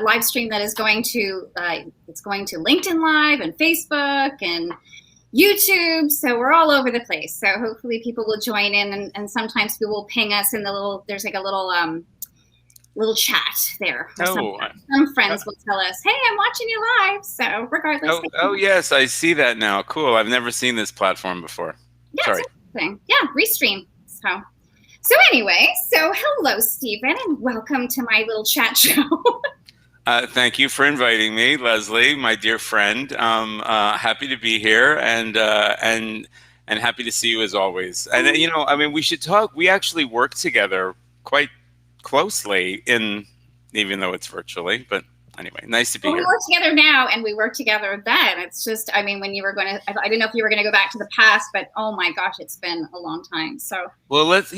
live stream that is going to it's going to LinkedIn Live and Facebook and YouTube. So we're all over the place. So hopefully people will join in, and sometimes people will ping us in the there's like a little chat there. Some friends will tell us, "Hey, I'm watching you live." So regardless. Oh yes, I see that now. Cool. I've never seen this platform before. Yeah, Sorry. it's interesting. Yeah, Restream. So anyway, hello, Stephen, and welcome to my little chat show. Thank you for inviting me, Leslie, my dear friend. Happy to be here, and happy to see you as always. And we should talk. We actually work together quite closely, even though it's virtually. But anyway, nice to be here. We work together now, and we worked together then. It's just, when you were going to, I didn't know if you were going to go back to the past, but oh my gosh, it's been a long time. So well, let's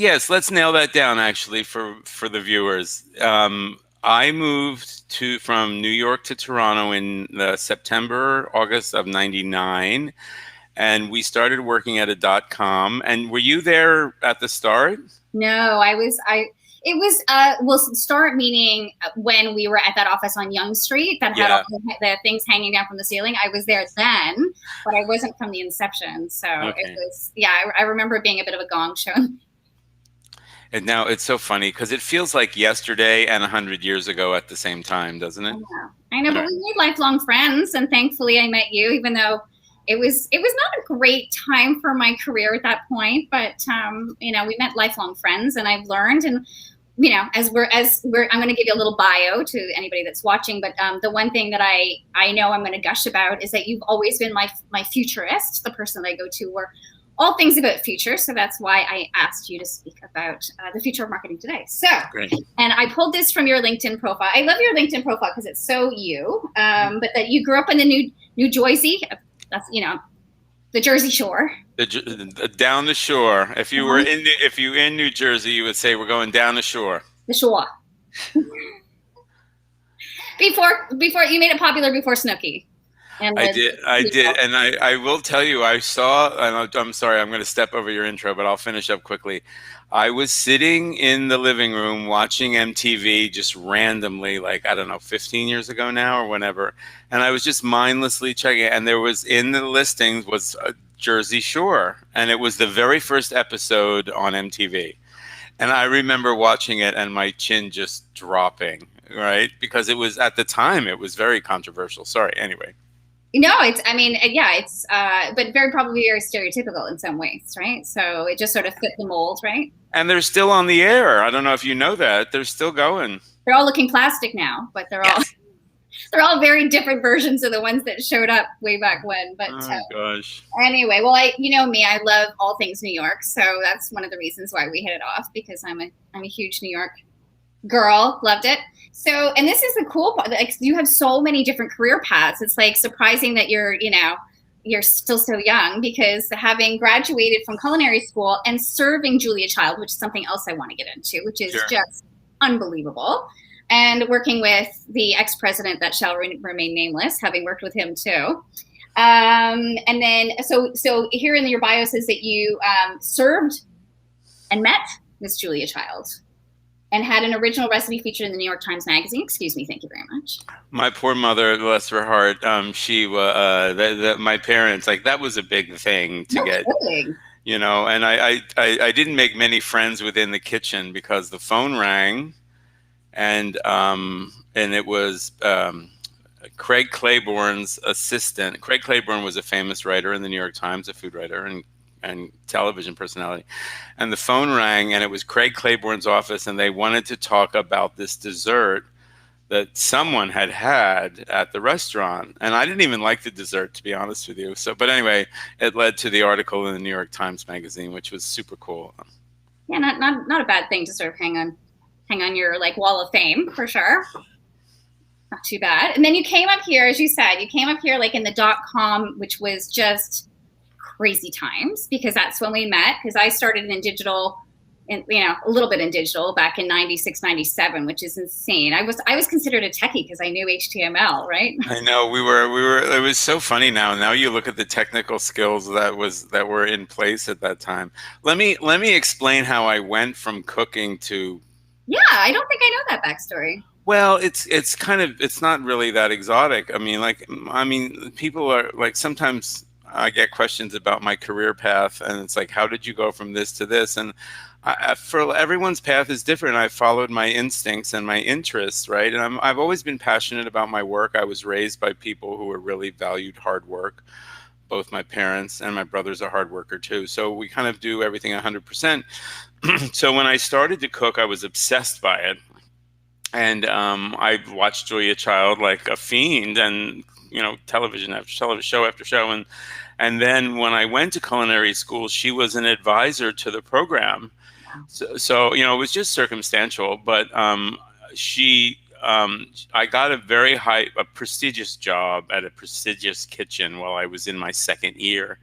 nail that down actually for the viewers. I moved from New York to Toronto in August of '99, and we started working at a .com. And were you there at the start? No, it was start meaning when we were at that office on Yonge Street that had all the things hanging down from the ceiling. I was there then, but I wasn't from the inception. So It was, I remember it being a bit of a gong show. And now it's so funny because it feels like yesterday and 100 years ago at the same time, doesn't it? I know, but we made lifelong friends, and thankfully I met you, even though it was not a great time for my career at that point. But we met lifelong friends, and I've learned, and as we're I'm going to give you a little bio to anybody that's watching. But the one thing that I know I'm going to gush about is that you've always been my futurist, the person that I go to where all things about future. So that's why I asked you to speak about the future of marketing today. So, great. And I pulled this from your LinkedIn profile. I love your LinkedIn profile because it's so you, but that you grew up in the New Jersey, that's, the Jersey Shore. Down the shore. If you were in New Jersey, you would say we're going down the shore. The shore. Before you made it popular before Snooki. I did, and I will tell you, I saw, and I'm sorry, I'm going to step over your intro, but I'll finish up quickly. I was sitting in the living room watching MTV just randomly, like, I don't know, 15 years ago now or whenever, and I was just mindlessly checking it, and there was, in the listings, was Jersey Shore, and it was the very first episode on MTV. And I remember watching it and my chin just dropping, right? Because it was, at the time, it was very controversial. Sorry, anyway. No, it's but probably very stereotypical in some ways, right? So it just sort of fit the mold, right? And they're still on the air. I don't know if you know that. They're still going. They're all looking plastic now, but they're all very different versions of the ones that showed up way back when. But gosh. Anyway, well, me, I love all things New York, so that's one of the reasons why we hit it off, because I'm a huge New York girl, loved it. So, and this is the cool part, like, you have so many different career paths. It's like surprising that you're still so young, because having graduated from culinary school and serving Julia Child, which is something else I want to get into, which is just unbelievable. And working with the ex-president that shall remain nameless, having worked with him too. And then, so here in your bio says that you served and met Miss Julia Child, and had an original recipe featured in the New York Times Magazine. Excuse me, thank you very much. My poor mother, bless her heart, she my parents, like, that was a big thing to get. Kidding. And I didn't make many friends within the kitchen because the phone rang, and it was Craig Claiborne's assistant. Craig Claiborne was a famous writer in the New York Times, a food writer and television personality. And the phone rang, and it was Craig Claiborne's office, and they wanted to talk about this dessert that someone had at the restaurant. And I didn't even like the dessert, to be honest with you. But anyway, it led to the article in the New York Times Magazine, which was super cool. Yeah, not a bad thing to sort of hang on your, like, wall of fame, for sure. Not too bad. And then you came up here, as you said, like in the .com, which was just crazy times, because that's when we met, because I started in digital, and a little bit in digital back in 96, 97, which is insane. I was considered a techie because I knew HTML, right? I know we were. It was so funny now you look at the technical skills that were in place at that time. Let me explain how I went from cooking to. Yeah, I don't think I know that backstory. Well, it's kind of, it's not really that exotic. I mean, people are like, sometimes I get questions about my career path, and it's like, how did you go from this to this? And for everyone's path is different. I followed my instincts and my interests, right? And I've always been passionate about my work. I was raised by people who were really valued hard work. Both my parents and my brother's a hard worker too. So we kind of do everything 100%. So when I started to cook, I was obsessed by it. And I watched Julia Child like a fiend, and television after television, show after show. And then when I went to culinary school, she was an advisor to the program. So it was just circumstantial, but she I got a prestigious job at a prestigious kitchen while I was in my second year,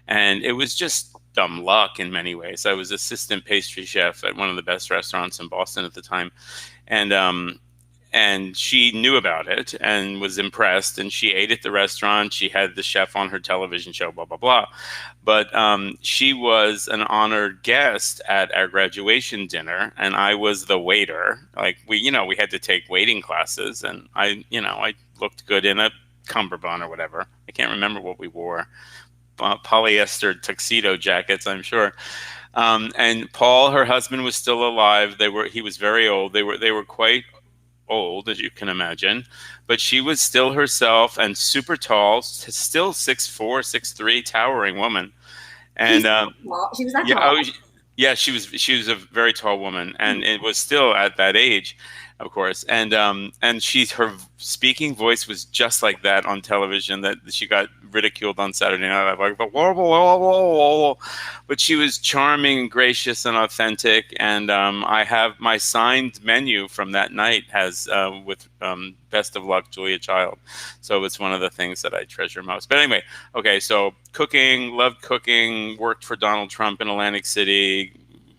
and it was just dumb luck in many ways. I was assistant pastry chef at one of the best restaurants in Boston at the time, and she knew about it and was impressed, and she ate at the restaurant. She had the chef on her television show, blah blah blah. But she was an honored guest at our graduation dinner, and I was the waiter. Like we had to take waiting classes, and I looked good in a cummerbund or whatever. I can't remember what we wore. Polyester tuxedo jackets, I'm sure. And Paul, her husband, was still alive. He was very old. They were quite old, as you can imagine, but she was still herself and super tall, still 6'4", 6'3", towering woman. And she was that yeah, tall. Yeah, she was a very tall woman, and it was still at that age, of course. And her speaking voice was just like that on television, that she got ridiculed on Saturday Night Live, like blah, blah, blah, blah, blah. But she was charming, gracious, and authentic. And I have my signed menu from that night has with "Best of Luck, Julia Child." So it's one of the things that I treasure most. But anyway, okay, so cooking, loved cooking, worked for Donald Trump in Atlantic City,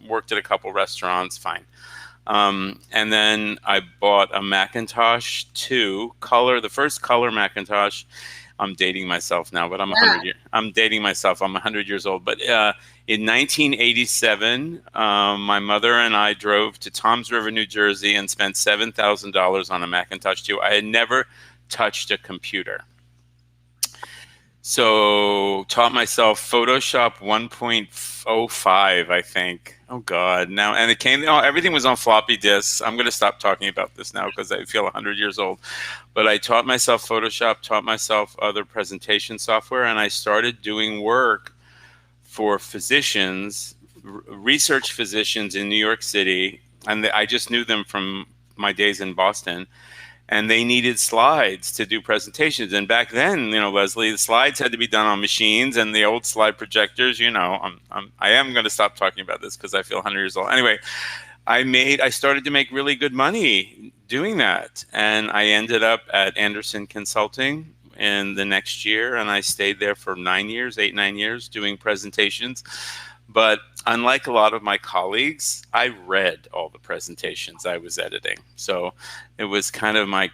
worked at a couple restaurants, fine. And then I bought a Macintosh 2 color, the first color Macintosh. I'm dating myself now, but I'm dating myself. I'm 100 years old. But in 1987, my mother and I drove to Toms River, New Jersey, and spent $7,000 on a Macintosh 2. I had never touched a computer. So taught myself Photoshop 1.05, I think. Oh God! Now, and everything was on floppy disks. I'm going to stop talking about this now because I feel 100 years old. But I taught myself Photoshop, taught myself other presentation software, and I started doing work for physicians, research physicians in New York City, and I just knew them from my days in Boston. And they needed slides to do presentations. And back then, Leslie, the slides had to be done on machines, and the old slide projectors. I am going to stop talking about this because I feel 100 years old. Anyway, I started to make really good money doing that, and I ended up at Anderson Consulting in the next year, and I stayed there for 9 years, 9 years, doing presentations. But unlike a lot of my colleagues, I read all the presentations I was editing. So it was kind of my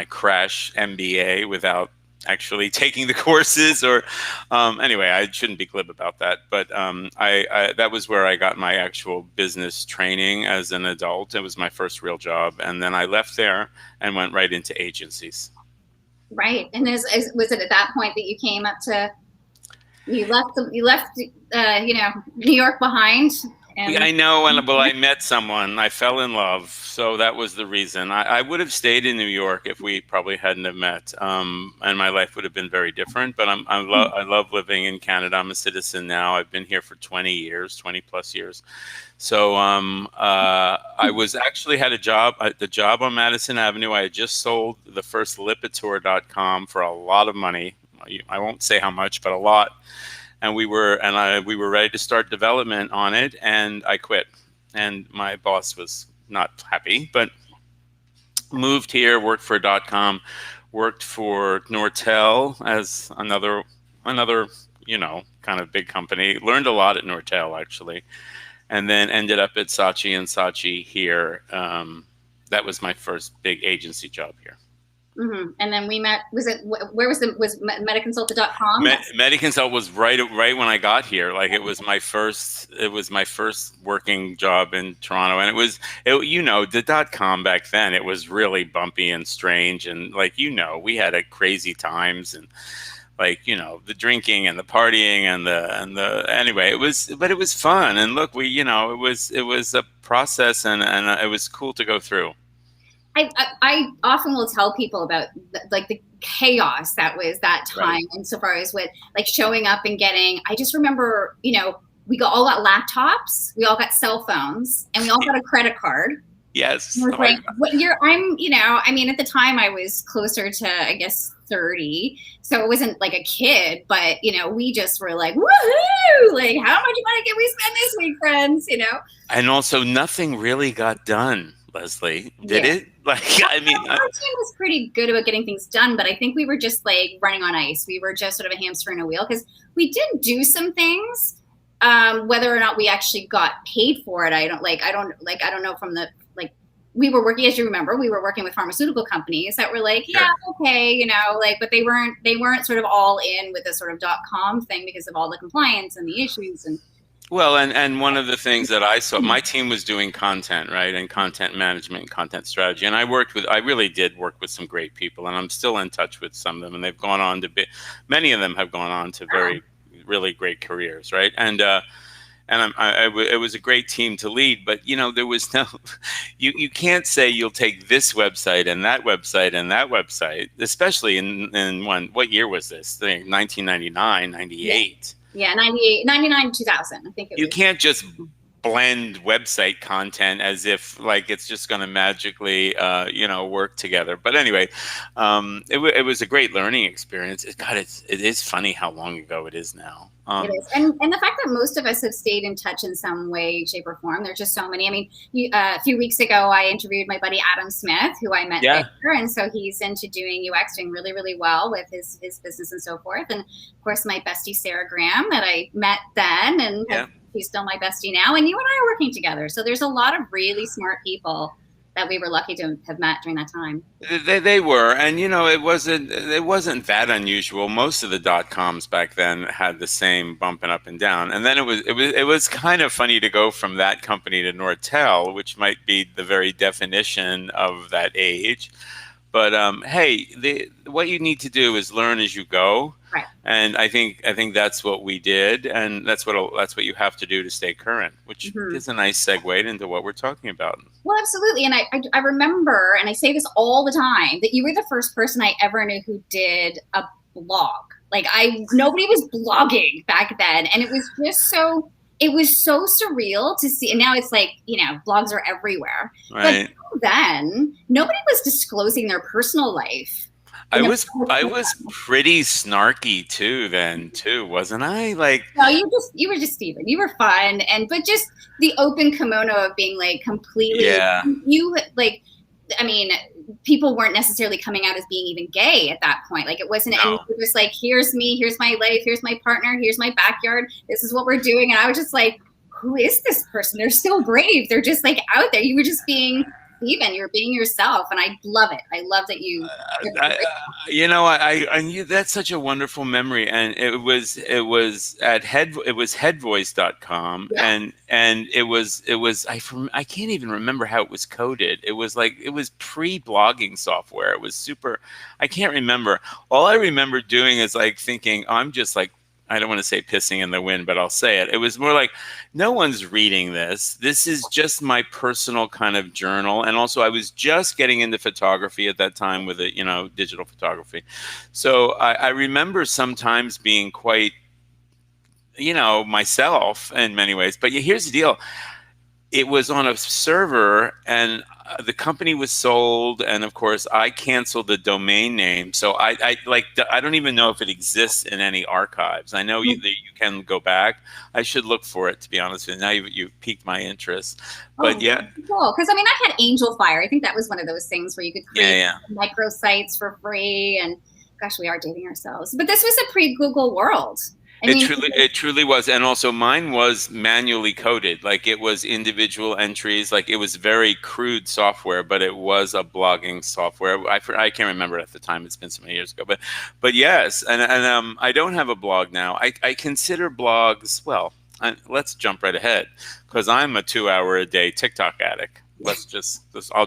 crash MBA without actually taking the courses. Or anyway, I shouldn't be glib about that. But that was where I got my actual business training as an adult. It was my first real job. And then I left there and went right into agencies. Right. And was it at that point that you came up to... You left New York behind? I know, I met someone. I fell in love, so that was the reason. I would have stayed in New York if we probably hadn't have met, and my life would have been very different. But I love living in Canada. I'm a citizen now. I've been here for 20 years, 20 plus years. So I was actually had a job, the job on Madison Avenue. I had just sold the first Lipitor.com for a lot of money. I won't say how much, but a lot. And we were ready to start development on it, and I quit. And my boss was not happy, but moved here, worked for .com, worked for Nortel as another kind of big company. Learned a lot at Nortel, actually, and then ended up at Saatchi & Saatchi here. That was my first big agency job here. And then we met, where was Mediconsult.com? Mediconsult was right when I got here. Like it was my first working job in Toronto, and the .com back then, it was really bumpy and strange, and we had crazy times, and the drinking and the partying and the anyway, it was fun, and look, it was a process, and it was cool to go through. I often will tell people about the chaos that was that time, Right. insofar as with showing up and getting. I just remember, we all got laptops, we all got cell phones, and we all got a credit card. Yes. I was like, what year? I mean, at the time I was closer to, I guess, 30. So it wasn't like a kid, but, we just were like, woohoo! Like, how much money can we spend this week, friends? And also, nothing really got done, Leslie. Did it? Our team was pretty good about getting things done, but I think we were just running on ice. We were just sort of a hamster in a wheel, because we did do some things. Whether or not we actually got paid for it, I don't know from the, we were working, as you remember, we were working with pharmaceutical companies that were okay, but they weren't sort of all in with the sort of .com thing because of all the compliance and the issues. And well, and one of the things that I saw, my team was doing content, right, and content management, and content strategy, and I really did work with some great people, and I'm still in touch with some of them, and they've gone on to many of them have gone on to very, really great careers, right, and it was a great team to lead, but there was no, you can't say you'll take this website and that website and that website, especially in what year was this thing? 1999, 98. Yeah, 98, 99, 2000, I think it was. You can't just blend website content as if it's just going to magically work together. But anyway, it was a great learning experience. It is funny how long ago it is now. It is, and the fact that most of us have stayed in touch in some way, shape, or form. There's just so many. I mean, a few weeks ago, I interviewed my buddy Adam Smith, who I met there, and so he's into doing UX, doing really, really well with his business and so forth. And of course, my bestie Sarah Graham, that I met then, and she's still my bestie now. And you and I are working together. So there's a lot of really smart people that we were lucky to have met during that time. They were, and it wasn't that unusual. Most of the .coms back then had the same bumping up and down, and then it was kind of funny to go from that company to Nortel, which might be the very definition of that age. But hey, what you need to do is learn as you go. Right. And I think that's what we did, and that's what you have to do to stay current, which is a nice segue into what we're talking about. Well, absolutely, and I remember, and I say this all the time, that you were the first person I ever knew who did a blog. Nobody was blogging back then, and it was just so. It was so surreal to see, and now it's blogs are everywhere. Right. But then nobody was disclosing their personal life. I was pretty snarky too, wasn't I? No, you were just Stephen. You were fun, but just the open kimono of being completely. Yeah. I mean, people weren't necessarily coming out as being even gay at that point. It wasn't. No. It was here's me, here's my life, here's my partner, here's my backyard. This is what we're doing, and I was just who is this person? They're so brave. They're just out there. You were just being. Stephen, you're being yourself, and I love it. I love that you. That's such a wonderful memory, and it was headvoice.com, and it was I can't even remember how it was coded. It was pre-blogging software. It was super. I can't remember. All I remember doing is thinking, I'm just I don't want to say pissing in the wind, but I'll say it. It was more no one's reading this. This is just my personal kind of journal. And also I was just getting into photography at that time with it, digital photography. So I remember sometimes being quite, myself in many ways. But here's the deal. It was on a server, and the company was sold, and of course I canceled the domain name. So I don't even know if it exists in any archives. I know you can go back. I should look for it, to be honest with you. Now you've piqued my interest. But cool. Because I had Angel Fire. I think that was one of those things where you could create microsites for free. And gosh, we are dating ourselves. But this was a pre-Google world. I mean, It truly was. And also mine was manually coded. Like it was individual entries. Like it was very crude software, but it was a blogging software. I can't remember at the time. It's been so many years ago, but yes. And I don't have a blog now. I consider blogs, well, let's jump right ahead because I'm a 2 hour a day TikTok addict. I'll just we're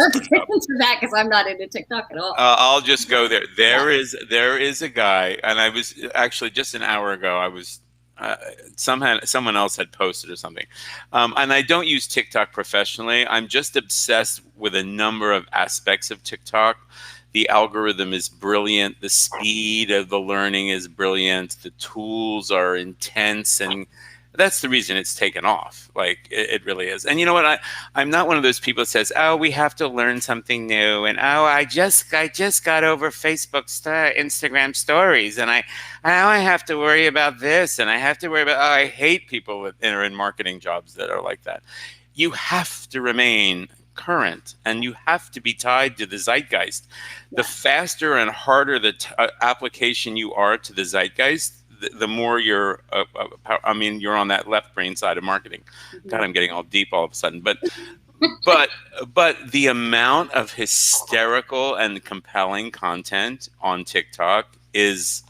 put it up. into that because I'm not into TikTok at all. I'll just go there. There is a guy, and I was actually just an hour ago. I was someone else had posted or something, and I don't use TikTok professionally. I'm just obsessed with a number of aspects of TikTok. The algorithm is brilliant. The speed of the learning is brilliant. The tools are intense, and that's the reason it's taken off. Like it really is. And you know what? I'm not one of those people that says, "Oh, we have to learn something new," and "Oh, I just got over Instagram stories, and now I have to worry about this, and I have to worry about." Oh, I hate people that are in marketing jobs that are like that. You have to remain current, and you have to be tied to the zeitgeist. The faster and harder the application you are to the zeitgeist, the more you're you're on that left brain side of marketing. God, I'm getting all deep all of a sudden. But the amount of hysterical and compelling content on TikTok is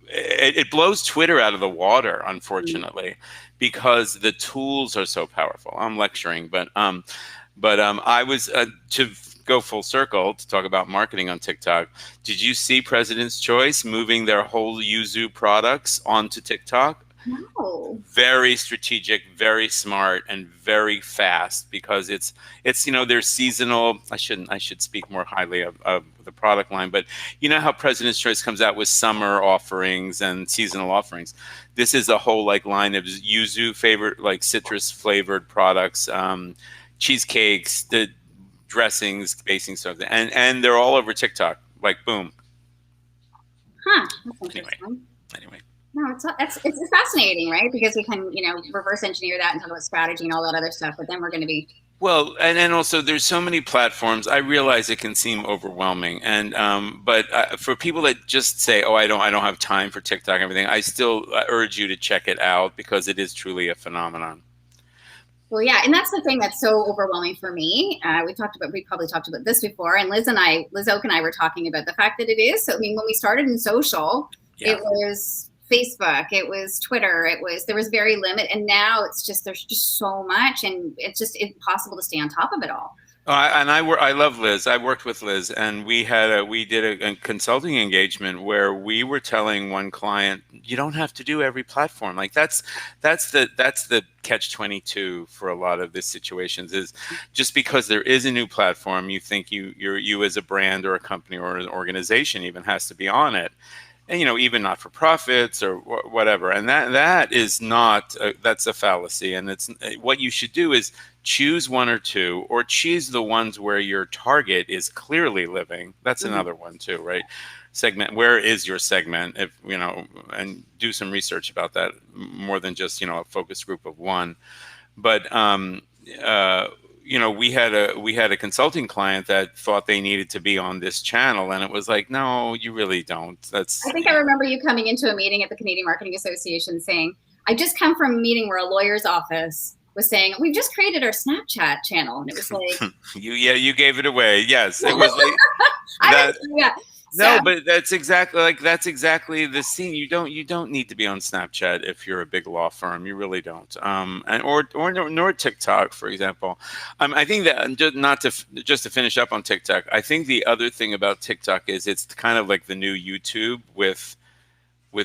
it blows Twitter out of the water, unfortunately, because the tools are so powerful. I'm lecturing, but I was to go full circle to talk about marketing on TikTok. Did you see President's Choice moving their whole Yuzu products onto TikTok? No. Very strategic, very smart, and very fast because it's they're seasonal. I should speak more highly of the product line, but you know how President's Choice comes out with summer offerings and seasonal offerings. This is a whole line of Yuzu favorite, like citrus flavored products, cheesecakes, the dressings, basing stuff, and they're all over TikTok. Like boom. Huh. That's interesting. Anyway. No, it's fascinating, right? Because we can reverse engineer that and talk about strategy and all that other stuff. But then we're going to be and also there's so many platforms. I realize it can seem overwhelming, and but for people that just say, "Oh, I don't have time for TikTok," and everything, I still urge you to check it out because it is truly a phenomenon. Well, yeah, and that's the thing that's so overwhelming for me. We probably talked about this before, and Liz Oak and I were talking about the fact that it is. So, I mean, when we started in social, It was Facebook, it was Twitter, there was very limited, and now there's just so much, and it's just impossible to stay on top of it all. I love Liz. I worked with Liz, and we did a consulting engagement where we were telling one client, you don't have to do every platform. Like that's the catch-22 for a lot of these situations, is just because there is a new platform, you think you as a brand or a company or an organization even has to be on it. And even not for profits or whatever, and that is not that's a fallacy. And it's what you should do is choose one or two, or choose the ones where your target is clearly living. That's another one too, right? Segment. Where is your segment? If and do some research about that more than just a focus group of one. But we had a consulting client that thought they needed to be on this channel, and it was like, no, you really don't. I think I remember you coming into a meeting at the Canadian Marketing Association saying, I just come from a meeting where a lawyer's office was saying, we've just created our Snapchat channel, and it was like you gave it away. Yes, it was like that. No, but that's exactly the scene. You don't need to be on Snapchat if you're a big law firm. You really don't. Nor TikTok, for example. I think that just to finish up on TikTok, I think the other thing about TikTok is it's kind of like the new YouTube with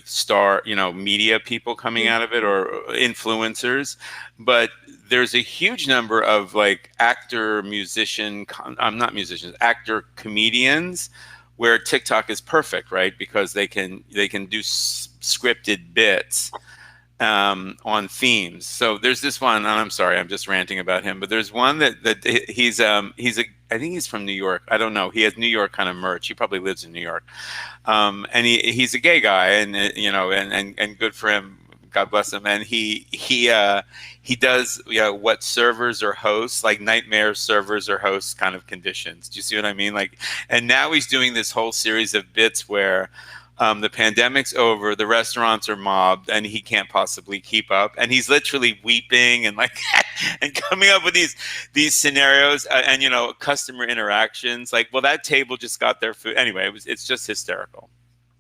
star media people coming out of it, or influencers. But there's a huge number of actor comedians where TikTok is perfect, right? Because they can do scripted bits on themes. So there's this one, and I'm sorry, I'm just ranting about him, but there's one that I think he's from New York. I don't know. He has New York kind of merch. He probably lives in New York, and he's a gay guy, and and good for him. God bless him. And he does what servers or hosts, like nightmare servers or hosts kind of conditions. Do you see what I mean? And now he's doing this whole series of bits where The pandemic's over. The restaurants are mobbed, and he can't possibly keep up. And he's literally weeping and like and coming up with these scenarios and customer interactions. Like, well, that table just got their food anyway. It's just hysterical.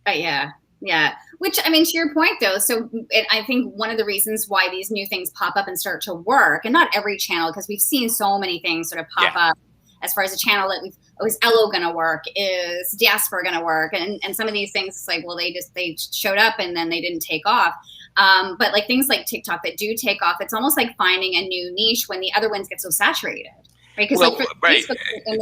Yeah, yeah. Which, I mean, to your point though, so I think one of the reasons why these new things pop up and start to work, and not every channel, because we've seen so many things sort of pop up as far as a channel that we've, is Ello going to work? Is Diaspora going to work? And some of these things, it's like, well, they showed up and then they didn't take off. But like things like TikTok that do take off, it's almost like finding a new niche when the other ones get so saturated. Right? Because like for Facebook, and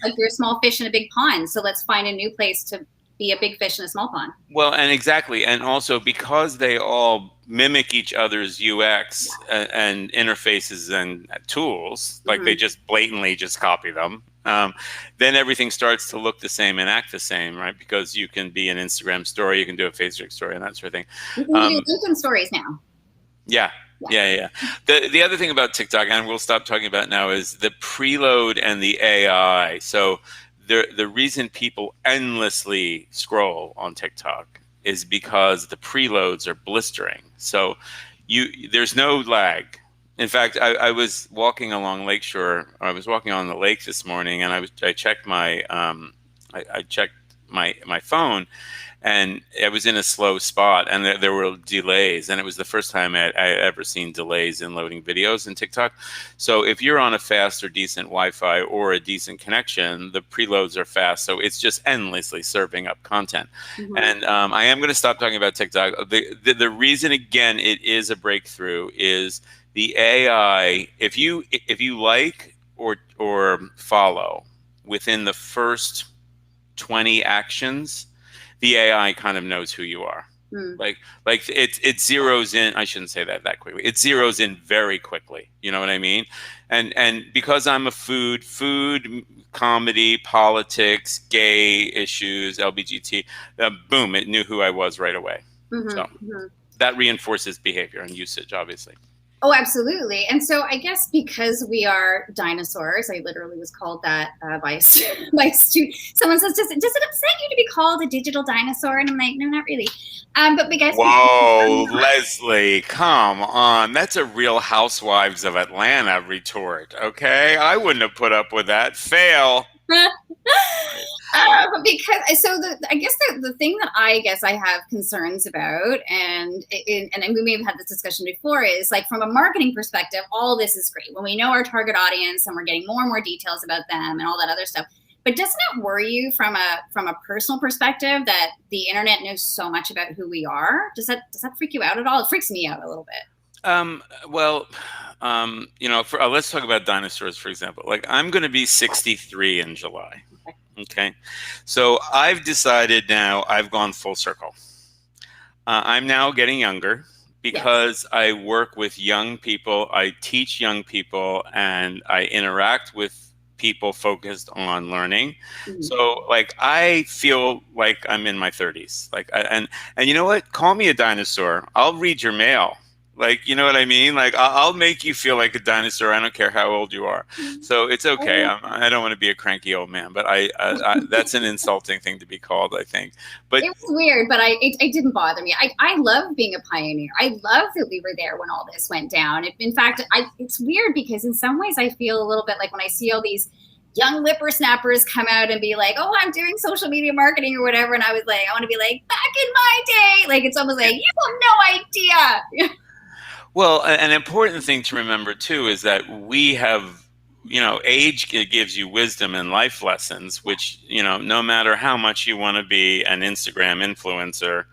like you're a small fish in a big pond. So let's find a new place to be a big fish in a small pond. Well, and exactly. And also because they all mimic each other's UX and interfaces and tools, like they just blatantly just copy them. Then everything starts to look the same and act the same, right? Because you can be an Instagram story, you can do a Facebook story and that sort of thing. You can do LinkedIn stories now. Yeah. The other thing about TikTok, and we'll stop talking about now, is the preload and the AI. So the reason people endlessly scroll on TikTok is because the preloads are blistering. So there's no lag. In fact, I was walking along Lakeshore. I was walking on the lake this morning, and I checked my my phone, and I was in a slow spot, and there were delays, and it was the first time I ever seen delays in loading videos in TikTok. So if you're on a fast or decent Wi-Fi or a decent connection, the preloads are fast, so it's just endlessly serving up content. And I am going to stop talking about TikTok. The reason, again, it is a breakthrough is the AI. If you like or follow within the first 20 actions, the AI kind of knows who you are. Like it zeroes in. I shouldn't say that quickly. It zeroes in very quickly. You know what I mean? And because I'm a food, comedy, politics, gay issues, LGBT, boom, it knew who I was right away. So that reinforces behavior and usage, obviously. Oh, absolutely. And so I guess because we are dinosaurs, I literally was called that by a student. Someone says, does it upset you to be called a digital dinosaur? And I'm like, no, not really. But because whoa, Leslie, come on. That's a Real Housewives of Atlanta retort, okay? I wouldn't have put up with that. Fail. Because I guess the thing that I have concerns about, and we may have had this discussion before, is like from a marketing perspective, all this is great when we know our target audience and we're getting more and more details about them and all that other stuff. But doesn't it worry you from a personal perspective that the internet knows so much about who we are? Does that freak you out at all? It freaks me out a little bit. Let's talk about dinosaurs, for example. Like, I'm going to be 63 in July. Okay. So I've decided now I've gone full circle. I'm now getting younger because I work with young people. I teach young people and I interact with people focused on learning. So like, I feel like I'm in my 30s. Like, and you know what? Call me a dinosaur. I'll read your mail. Like, you know what I mean? Like, I'll make you feel like a dinosaur. I don't care how old you are. So it's okay. I don't want to be a cranky old man, but I that's an insulting thing to be called, I think. But it was weird, but it didn't bother me. I love being a pioneer. I love that we were there when all this went down. In fact, it's weird because in some ways I feel a little bit like when I see all these young whippersnappers come out and be like, oh, I'm doing social media marketing or whatever. And I was like, I want to be like, back in my day. Like, it's almost like, you have no idea. Well, an important thing to remember, too, is that we have, age gives you wisdom and life lessons, which, no matter how much you want to be an Instagram influencer,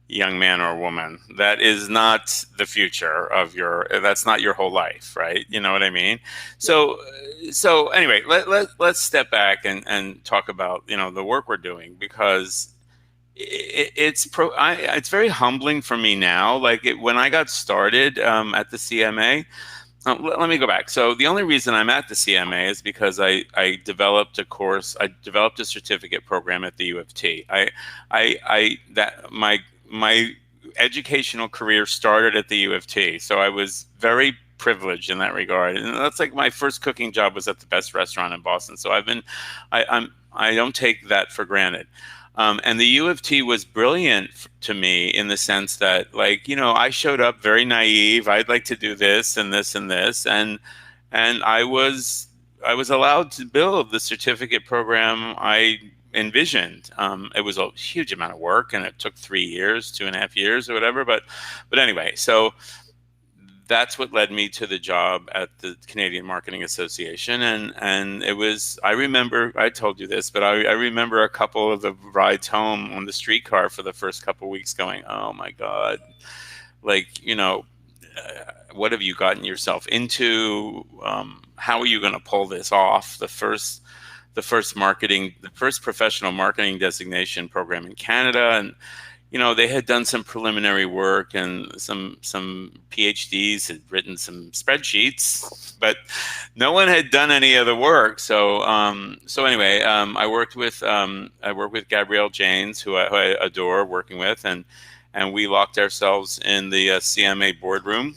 young man or woman, that is not the future of that's not your whole life, right? You know what I mean? So anyway, let's step back and talk about, the work we're doing, because it's very humbling for me now. Like when I got started at the CMA, let me go back. So the only reason I'm at the CMA is because I developed a course. I developed a certificate program at the U of T. My educational career started at the U of T, so I was very privileged in that regard. And that's like my first cooking job was at the best restaurant in Boston. So I don't take that for granted. And the U of T was brilliant to me in the sense that, like, I showed up very naive. I'd like to do this and this and this, and I was allowed to build the certificate program I envisioned. It was a huge amount of work, and it took 3 years, 2.5 years, or whatever. But anyway, so that's what led me to the job at the Canadian Marketing Association. And it was, I remember, I told you this, but I remember a couple of the rides home on the streetcar for the first couple of weeks going, oh my God, like, what have you gotten yourself into? How are you going to pull this off? The first professional marketing designation program in Canada. And they had done some preliminary work, and some PhDs had written some spreadsheets, but no one had done any of the work. So anyway, I worked with Gabrielle Janes, who I adore working with, and we locked ourselves in the CMA boardroom.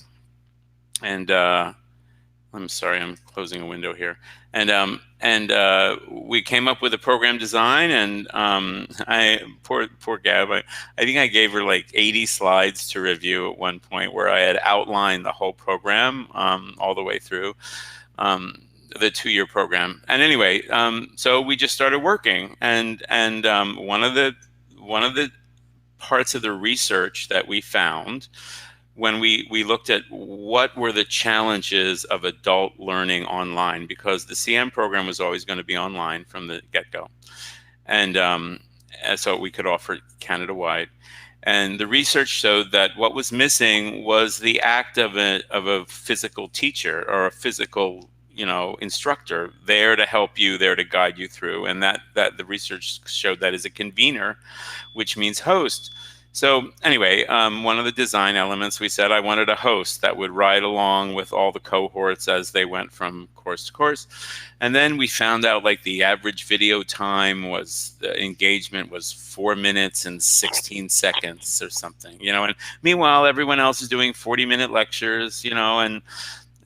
And I'm sorry, I'm closing a window here. And we came up with a program design, and poor Gab, I think I gave her like 80 slides to review at one point, where I had outlined the whole program all the way through the 2-year program. And anyway, so we just started working, and one of the parts of the research that we found when we looked at what were the challenges of adult learning online, because the CM program was always going to be online from the get-go. And so we could offer Canada-wide. And the research showed that what was missing was the act of a physical teacher or a physical instructor there to help you, there to guide you through. And that the research showed that as a convener, which means host. So anyway, one of the design elements, we said I wanted a host that would ride along with all the cohorts as they went from course to course. And then we found out like the average video time the engagement was 4 minutes and 16 seconds or something, and meanwhile, everyone else is doing 40-minute lectures,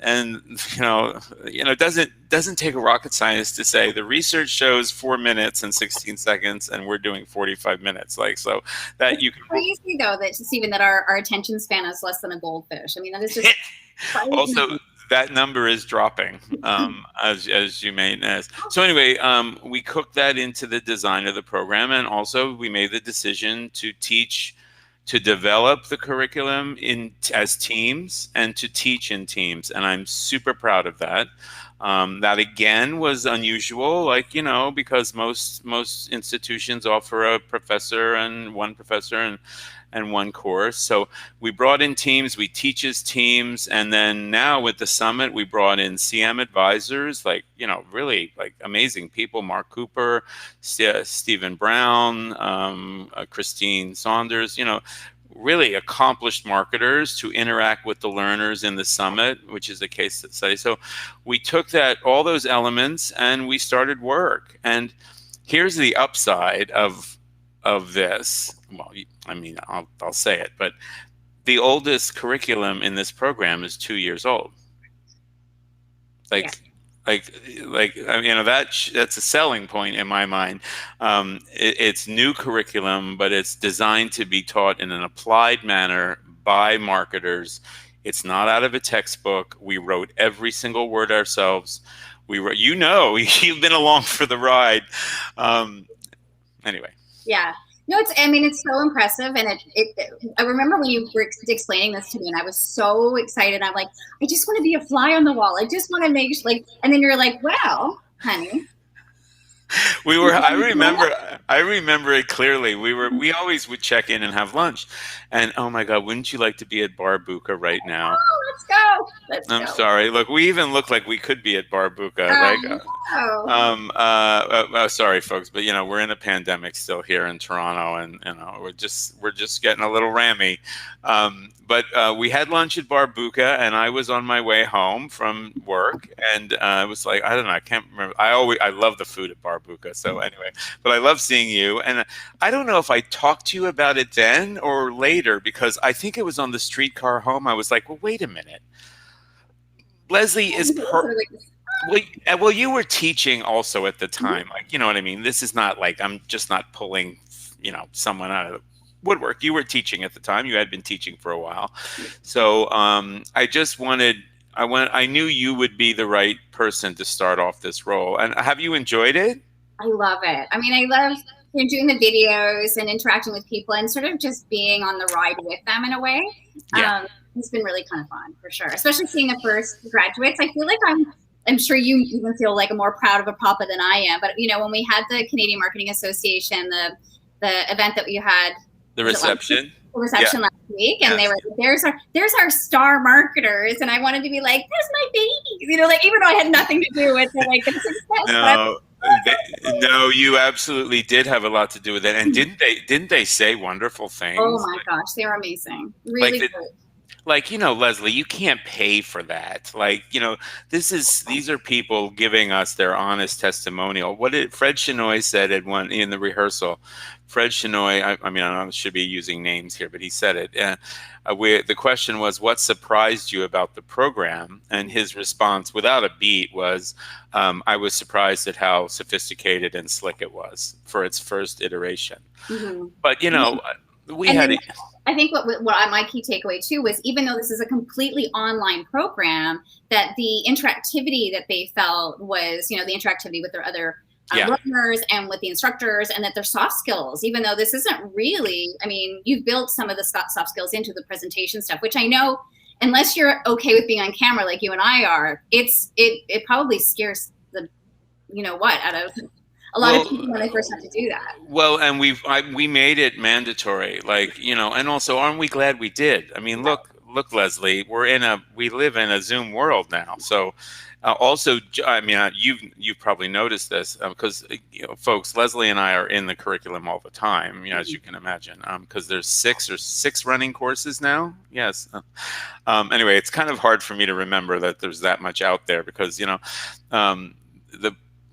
and it doesn't take a rocket scientist to say the research shows 4 minutes and 16 seconds, and we're doing 45 minutes. Like, so that you can. Crazy though that Stephen, that our attention span is less than a goldfish. I mean, that is just also, that number is dropping, as you may know. So anyway, we cooked that into the design of the program, and also we made the decision to develop the curriculum as teams and to teach in teams. And I'm super proud of that. That again was unusual, because most institutions offer a professor and one course. So we brought in teams, we teach as teams. And then now with the summit, we brought in CM advisors, really amazing people, Mark Cooper, Stephen Brown, Christine Saunders, really accomplished marketers to interact with the learners in the summit, which is a case study. So we took all those elements, and we started work. And here's the upside of this. Well, I mean, I'll say it, but the oldest curriculum in this program is 2 years old. That's a selling point in my mind. It's new curriculum, but it's designed to be taught in an applied manner by marketers. It's not out of a textbook. We wrote every single word ourselves. We wrote, you've been along for the ride. Anyway. Yeah. No, it's so impressive. And I remember when you were explaining this to me, and I was so excited. I'm like, I just want to be a fly on the wall. I just want to make and then you're like, well, honey. I remember it clearly. We always would check in and have lunch. And oh my God, wouldn't you like to be at Barbuca right now? Oh, let's go. I'm sorry. Look, we even look like we could be at Barbuca. Sorry, folks, but we're in a pandemic still here in Toronto, and we're just getting a little rammy. But we had lunch at Barbuca, and I was on my way home from work, and I was like, I don't know, I can't remember. I love the food at Barbuca. So anyway, but I love seeing you, and I don't know if I talked to you about it then or later, because I think it was on the streetcar home. I was like, well, wait a minute. Leslie is Well, you were teaching also at the time, like, you know what I mean? This is not like I'm just not pulling, someone out of the woodwork. You were teaching at the time. You had been teaching for a while. So I just I knew you would be the right person to start off this role. And have you enjoyed it? I love it. I mean, I love doing the videos and interacting with people and sort of just being on the ride with them in a way. Yeah. It's been really kind of fun for sure, especially seeing the first graduates. I feel like I'm sure you even feel like more proud of a papa than I am. But when we had the Canadian Marketing Association, the event that we had, The reception. The reception last week, and they were there's our star marketers, and I wanted to be like, there's my babies, like even though I had nothing to do with the success. No, you absolutely did have a lot to do with it. And didn't they say wonderful things? Oh my gosh, they were amazing. Really good. Leslie, you can't pay for that. These are people giving us their honest testimonial. What did Fred Chenoy said in the rehearsal? Fred Chenoy, I mean, I don't know, should be using names here, but he said it. The question was, what surprised you about the program? And his response, without a beat, was, I was surprised at how sophisticated and slick it was for its first iteration. Mm-hmm. But, I think what my key takeaway too was, even though this is a completely online program, that the interactivity that they felt was, the interactivity with their other learners and with the instructors, and that their soft skills, even though this isn't really, I mean, you've built some of the soft skills into the presentation stuff, which I know, unless you're okay with being on camera like you and I are, it probably scares the, out of a lot of people when they first have to do that. Well, and we made it mandatory, and also, aren't we glad we did? I mean, look, Leslie, we live in a Zoom world now. So also, I mean, you've probably noticed this because, folks, Leslie and I are in the curriculum all the time, as you can imagine, because there's six running courses now. Yes. Anyway, it's kind of hard for me to remember that there's that much out there because,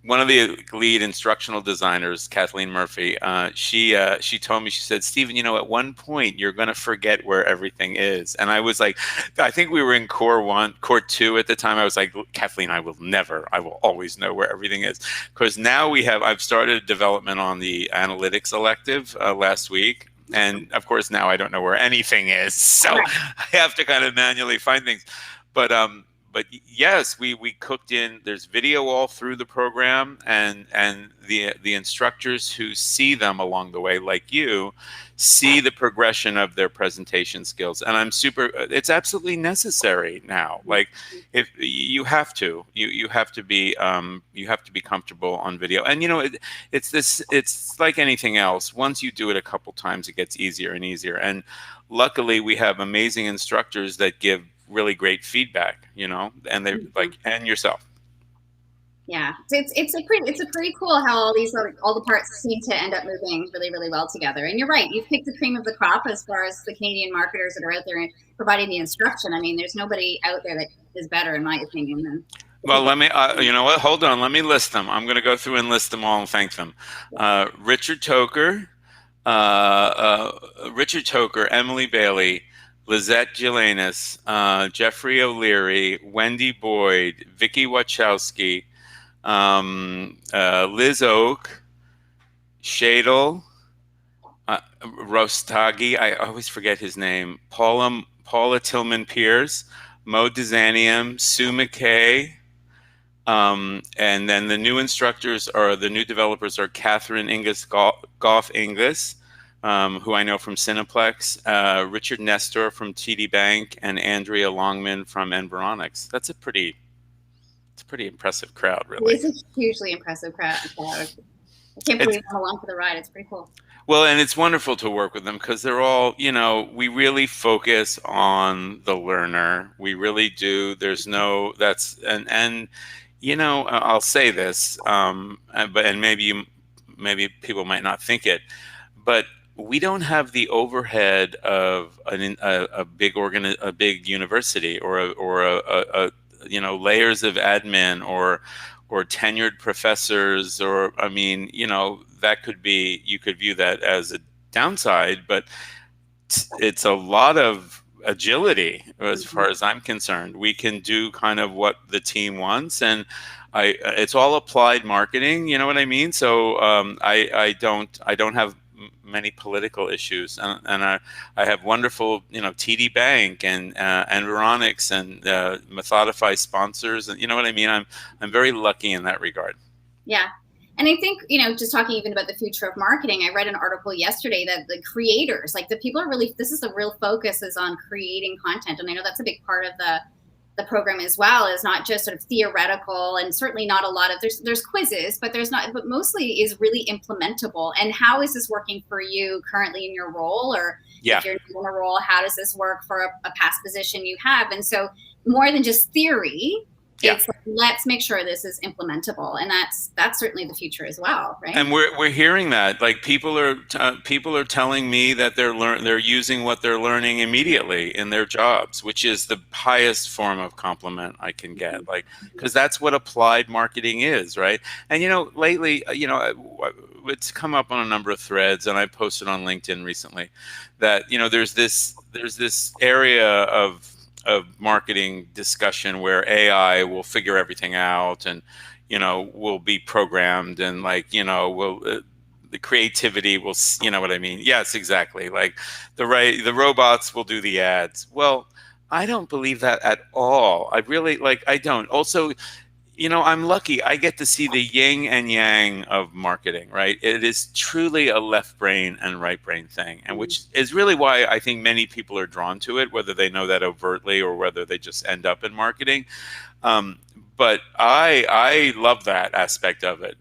one of the lead instructional designers, Kathleen Murphy, she told me, she said, Stephen, at one point you're going to forget where everything is. And I was like, I think we were in core 2 at the time. I was like, Kathleen, I will always know where everything is. Because now I've started development on the analytics elective last week. And of course, now I don't know where anything is. So I have to kind of manually find things. But yes, we cooked in. There's video all through the program, and the instructors who see them along the way, like you, see the progression of their presentation skills. And it's absolutely necessary now. Like, if you have to be comfortable on video. And it's like anything else. Once you do it a couple times, it gets easier and easier. And luckily, we have amazing instructors that give really great feedback, and they're and yourself. Yeah, it's a pretty cool how all the parts seem to end up moving really, really well together. And you're right, you've picked the cream of the crop as far as the Canadian marketers that are out there providing the instruction. I mean, there's nobody out there that is better, in my opinion, than. Well, let me, you know what? Hold on. Let me list them. I'm going to go through and list them all and thank them. Richard Toker, Emily Bailey, Lizette Gilanis, Jeffrey O'Leary, Wendy Boyd, Vicky Wachowski, Liz Oak, Shadle, Rostagi, I always forget his name, Paula Tillman Pierce, Mo Dizanium, Sue McKay, and then the new developers are Catherine Goff Inglis, who I know from Cineplex, Richard Nestor from TD Bank, and Andrea Longman from Environics. It's a pretty impressive crowd, really. It's a hugely impressive crowd. I can't believe I'm along for the ride. It's pretty cool. Well, and it's wonderful to work with them because they're all, we really focus on the learner. We really do. I'll say this, but maybe people might not think it, but we don't have the overhead of a big university or layers of admin or tenured professors, or that could be, you could view that as a downside, but it's a lot of agility as far as I'm concerned. We can do kind of what the team wants, and it's all applied marketing. You know what I mean? So I don't have many political issues, and I have wonderful, TD Bank and Environics and Methodify sponsors, and you know what I mean. I'm very lucky in that regard. Yeah. And I think, just talking even about the future of marketing, I read an article yesterday that the creators, like the people are really, this is the real focus is on creating content. And I know that's a big part of the program as well, is not just sort of theoretical, and certainly not a lot of, there's quizzes, but but mostly is really implementable. And how is this working for you currently in your role? Or if you're in a role, how does this work for a past position you have? And so more than just theory, it's like, let's make sure this is implementable, and that's certainly the future as well, right? And we're hearing that, like people are telling me that they're using what they're learning immediately in their jobs, which is the highest form of compliment I can get, like, because that's what applied marketing is, right? And lately, it's come up on a number of threads, and I posted on LinkedIn recently that there's this area of marketing discussion where AI will figure everything out, and will be programmed, and the creativity will, what I mean? Yes, exactly. Like the robots will do the ads. Well, I don't believe that at all. I don't. Also, I'm lucky. I get to see the yin and yang of marketing, right? It is truly a left brain and right brain thing, and which is really why I think many people are drawn to it, whether they know that overtly or whether they just end up in marketing. But I love that aspect of it.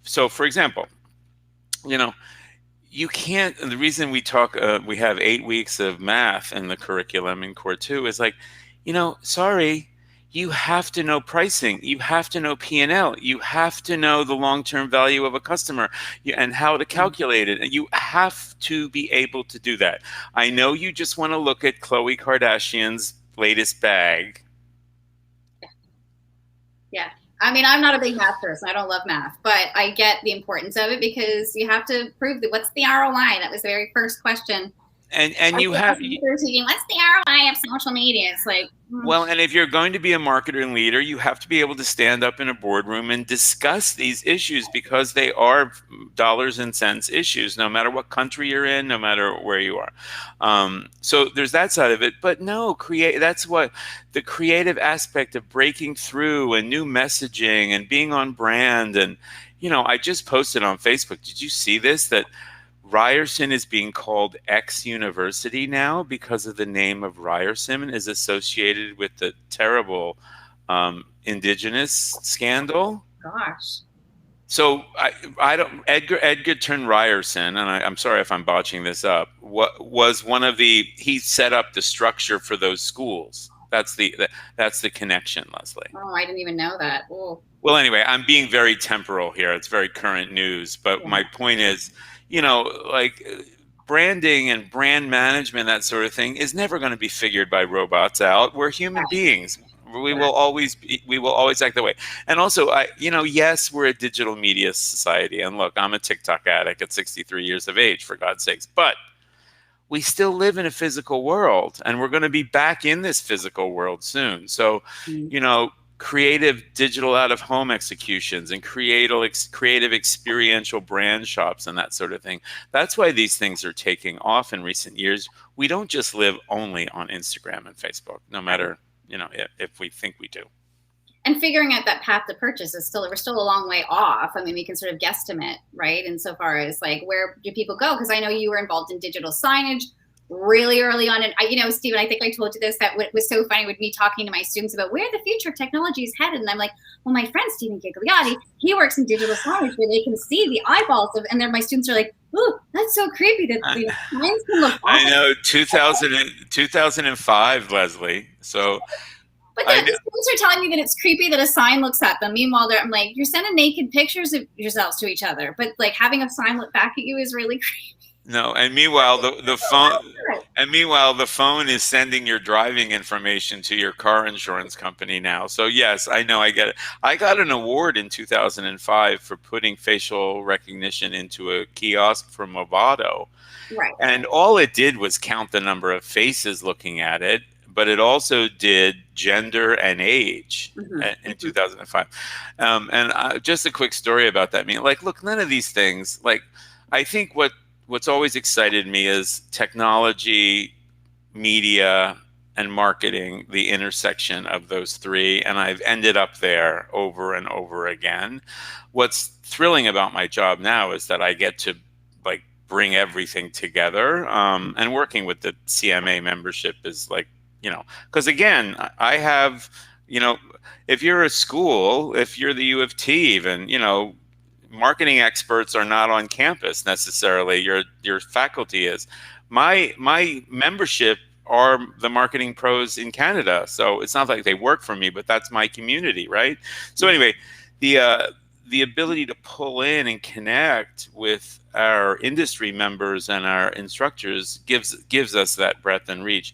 So, for example, you can't. The reason we have 8 weeks of math in the curriculum in Core 2 is like, sorry. You have to know pricing. You have to know P&L. You have to know the long-term value of a customer and how to calculate it. And you have to be able to do that. I know you just want to look at Khloe Kardashian's latest bag. Yeah. I mean, I'm not a big math person. I don't love math, but I get the importance of it, because you have to prove that what's the ROI. That was the very first question. And you have, what's the ROI of social media? It's like, well, and if you're going to be a marketer and leader, you have to be able to stand up in a boardroom and discuss these issues, because they are dollars and cents issues, no matter what country you're in, no matter where you are. So there's that side of it. But no, that's what the creative aspect of breaking through and new messaging and being on brand. And, I just posted on Facebook. Did you see this? That Ryerson is being called X University now because of the name of Ryerson is associated with the terrible indigenous scandal. Gosh. So I don't. Edgar Turn Ryerson, and I'm sorry if I'm botching this up. Was one of he set up the structure for those schools. That's the connection, Leslie. Oh, I didn't even know that. Ooh. Well, anyway, I'm being very temporal here. It's very current news, but my point is, like branding and brand management, that sort of thing, is never going to be figured by robots out. We're human beings. We will always act that way. And also, yes, we're a digital media society. And look, I'm a TikTok addict at 63 years of age, for God's sakes. But we still live in a physical world, and we're going to be back in this physical world soon. So, creative digital out-of-home executions and creative experiential brand shops and that sort of thing. That's why these things are taking off in recent years. We don't just live only on Instagram and Facebook, no matter, if we think we do. And figuring out that path to purchase we're still a long way off. I mean, we can sort of guesstimate, right? Insofar as like, where do people go? Because I know you were involved in digital signage really early on. And Stephen, I think I told you this, that what was so funny with me talking to my students about where the future of technology is headed. And I'm like, well, my friend, Stephen Ghigliotty, he works in digital signage where they can see the eyeballs of, and then my students are like, oh, that's so creepy that the signs can look awful. I know, 2005, Leslie. So, but the students are telling me that it's creepy that a sign looks at them. Meanwhile, I'm like, you're sending naked pictures of yourselves to each other. But like having a sign look back at you is really creepy. No, and meanwhile the phone Right. the phone is sending your driving information to your car insurance company now. So yes, I know, I get it. I got an award in 2005 for putting facial recognition into a kiosk for Movado. Right. And all it did was count the number of faces looking at it, but it also did gender and age in Hmm. 2005. Just a quick story about that. I mean, like, look, none of these things, like, I think what's always excited me is technology, media, and marketing, the intersection of those three. And I've ended up there over and over again. What's thrilling about my job now is that I get to, like, bring everything together. And working with the CMA membership is like, because again, I have, you know, if you're a school, if you're the U of T, even, marketing experts are not on campus necessarily. Your faculty is. My membership are the marketing pros in Canada, so it's not like they work for me, but that's my community, right? So anyway, the uh, the ability to pull in and connect with our industry members and our instructors gives us that breadth and reach.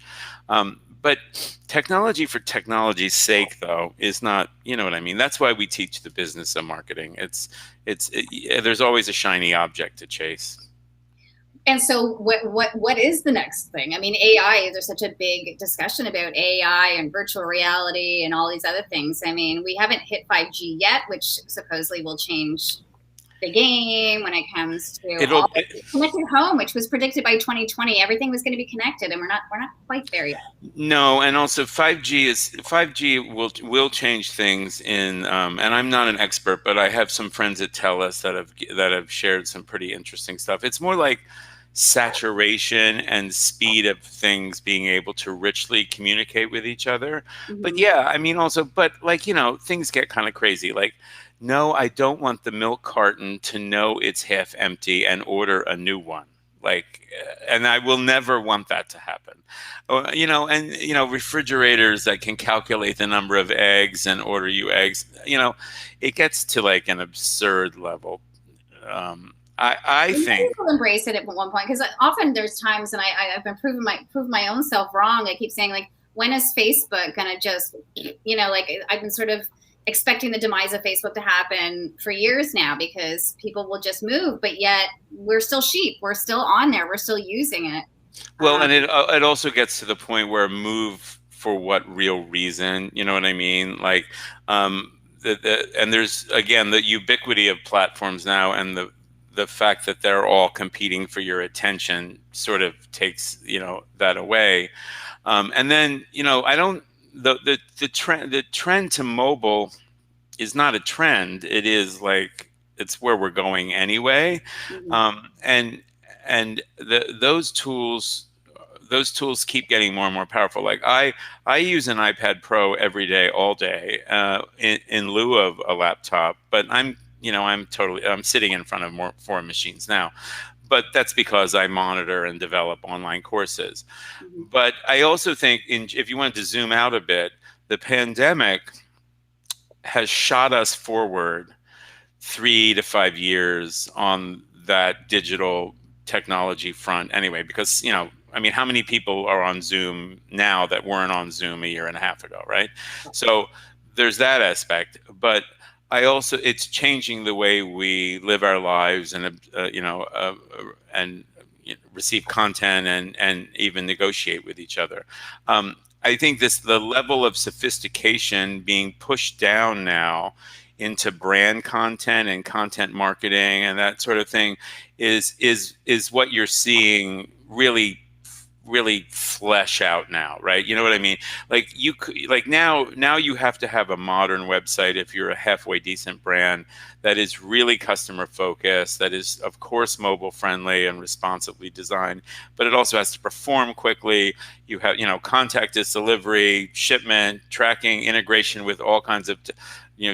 But technology for technology's sake, though, is not, you know what I mean? That's why we teach the business of marketing. There's always a shiny object to chase. And so what is the next thing? I mean, AI, there's such a big discussion about AI and virtual reality and all these other things. I mean, we haven't hit 5G yet, which supposedly will change the game when it comes to all It'll connected home, which was predicted by 2020. Everything was going to be connected, and we're not quite there yet. No, and also 5G will change things and I'm not an expert, but I have some friends at TELUS that have shared some pretty interesting stuff. It's more like saturation and speed of things being able to richly communicate with each other. But Mm-hmm. yeah, I mean, also, but like, things get kind of crazy. Like, no, I don't want the milk carton to know it's half empty and order a new one. Like, and I will never want that to happen. And refrigerators that can calculate the number of eggs and order you eggs. It gets to like an absurd level. I And think. people embrace it at one point because often there's times, and I've been proving my own self wrong. I keep saying, like, when is Facebook gonna just, like, I've been sort of expecting the demise of Facebook to happen for years now because people will just move, but yet we're still sheep. We're still on there. We're still using it. Well, Um, and it also gets to the point where move for what real reason? You know what I mean? Like, and there's again the ubiquity of platforms now, and the fact that they're all competing for your attention sort of takes that away. And then I don't the trend to mobile is not a trend. It is like it's where we're going anyway. mhm. Those tools keep getting more and more powerful. Like I use an iPad Pro every day, all day, in lieu of a laptop. But I'm sitting in front of more four machines now. But that's because I monitor and develop online courses. Mhm. But I also think, if you wanted to zoom out a bit, the pandemic has shot us forward 3 to 5 years on that digital technology front anyway, because I mean, how many people are on Zoom now that weren't on Zoom a year and a half ago, right? So there's that aspect. But it's changing the way we live our lives and receive content and even negotiate with each other. I think the level of sophistication being pushed down now into brand content and content marketing and that sort of thing is what you're seeing really flesh out now, right? You know what I mean? Like now you have to have a modern website if you're a halfway decent brand that is really customer focused, that is of course mobile friendly and responsibly designed, but it also has to perform quickly. You have contactless delivery, shipment tracking, integration with all kinds of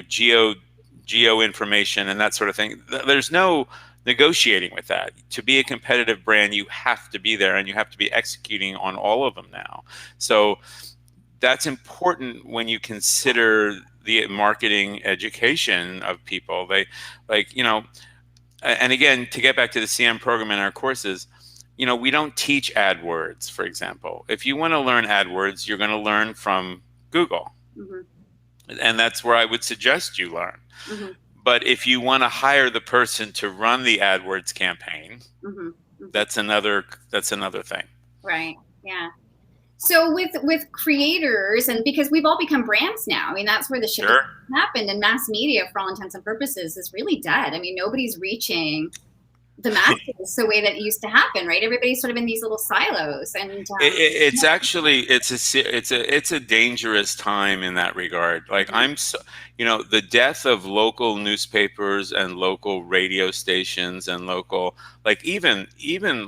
geo information and that sort of thing. There's no negotiating with that. To be a competitive brand, you have to be there and you have to be executing on all of them now. So that's important when you consider the marketing education of people. They, like, and again, to get back to the CM program in our courses, we don't teach AdWords, for example. If you want to learn AdWords, you're going to learn from Google. And that's where I would suggest you learn. But if you want to hire the person to run the AdWords campaign, that's another thing. Right. Yeah. So with creators, and because we've all become brands now, I mean, that's where the shift happened, and mass media, for all intents and purposes, is really dead. I mean, nobody's reaching the masses the way that it used to happen, right? Everybody's sort of in these little silos, and it's actually it's a dangerous time in that regard. Like the death of local newspapers and local radio stations and local, like even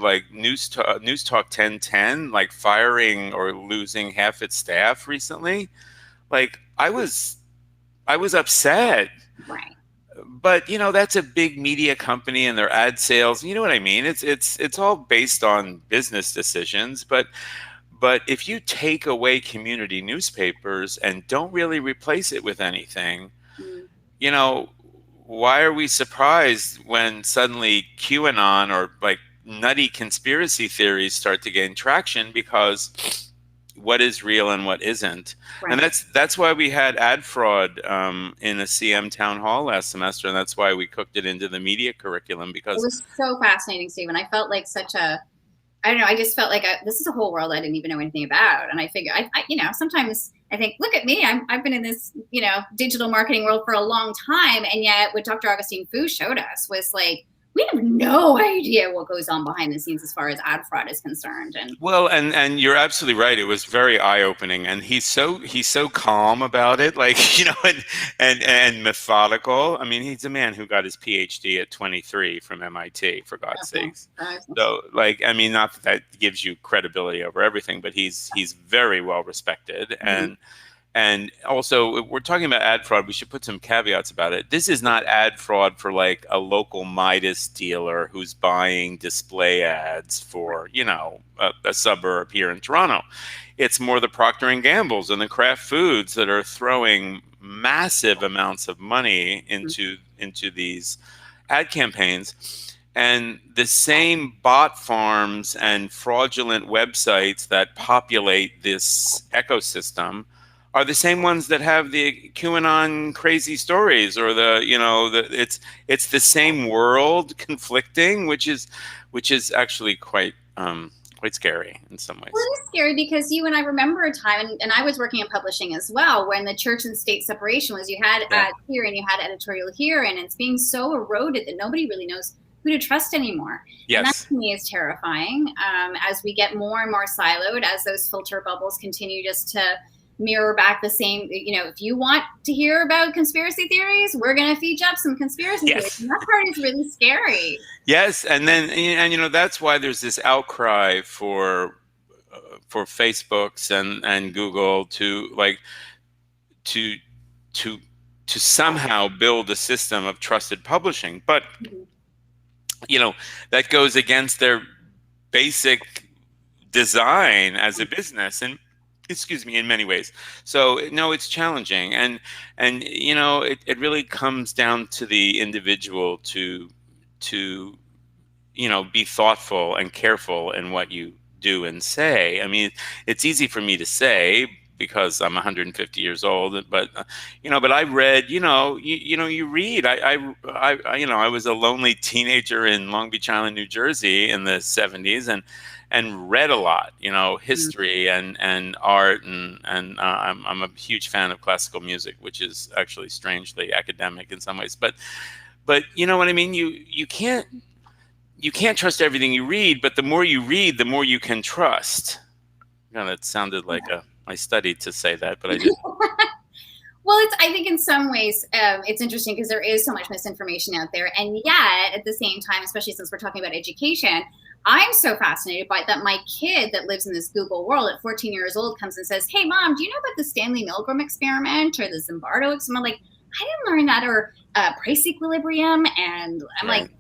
like News Talk 1010, like firing or losing half its staff recently. Like I was upset. Right. But that's a big media company and their ad sales. You know what I mean? It's all based on business decisions. But if you take away community newspapers and don't really replace it with anything, why are we surprised when suddenly QAnon or like nutty conspiracy theories start to gain traction? Because what is real and what isn't. Right. And that's why we had ad fraud in a CM town hall last semester, and that's why we cooked it into the media curriculum, because it was so fascinating, Stephen. I felt like I don't know, I just felt like this is a whole world I didn't even know anything about. And I figure, sometimes I think, look at me, I've been in this, digital marketing world for a long time, and yet what Dr. Augustine Fu showed us was like, we have no idea what goes on behind the scenes as far as ad fraud is concerned. And you're absolutely right. It was very eye-opening, and he's so calm about it, like, and methodical. I mean, he's a man who got his PhD at 23 from MIT, for God's sakes. So, like, I mean, not that gives you credibility over everything, but he's very well respected. And also, we're talking about ad fraud. We should put some caveats about it. This is not ad fraud for like a local Midas dealer who's buying display ads for, a suburb here in Toronto. It's more the Procter and Gamble's and the Kraft Foods that are throwing massive amounts of money into these ad campaigns. And the same bot farms and fraudulent websites that populate this ecosystem are the same ones that have the QAnon crazy stories, or it's the same world conflicting, which is actually quite scary in some ways. Well, it is scary because you and I remember a time, and I was working in publishing as well, when the church and state separation was, you had ads here and you had editorial here, and it's being so eroded that nobody really knows who to trust anymore. Yes. And that to me is terrifying. As we get more and more siloed, as those filter bubbles continue just to mirror back the same, if you want to hear about conspiracy theories, we're going to feed you up some conspiracy theories. And that part is really scary. Yes. And then, that's why there's this outcry for Facebooks and Google to somehow build a system of trusted publishing. But, that goes against their basic design as a business. And in many ways. So no, it's challenging, and it really comes down to the individual to be thoughtful and careful in what you do and say. I mean, it's easy for me to say because I'm 150 years old, but I read, you read. I was a lonely teenager in Long Beach Island, New Jersey in the 70s, and read a lot, history and art, and I'm a huge fan of classical music, which is actually strangely academic in some ways. But you know what I mean? You can't trust everything you read, but the more you read, the more you can trust. That sounded like I studied to say that, but I didn't. Well, I think in some ways it's interesting because there is so much misinformation out there, and yet at the same time, especially since we're talking about education, I'm so fascinated by that. My kid that lives in this Google world at 14 years old comes and says, "Hey, Mom, do you know about the Stanley Milgram experiment or the Zimbardo experiment?" I'm like, I didn't learn that, or price equilibrium. And I'm like,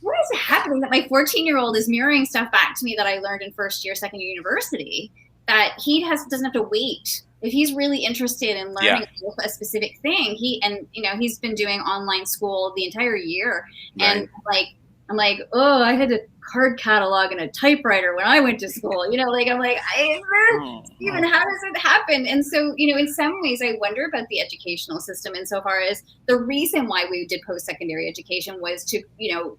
what is happening that my 14-year-old is mirroring stuff back to me that I learned in first year, second year university, that he doesn't have to wait if he's really interested in learning Yeah. a specific thing, he's been doing online school the entire year. And Right. I'm like, oh, I had a card catalog and a typewriter when I went to school. Oh, Stephen, how does it happen? And so, in some ways, I wonder about the educational system insofar as the reason why we did post-secondary education was to,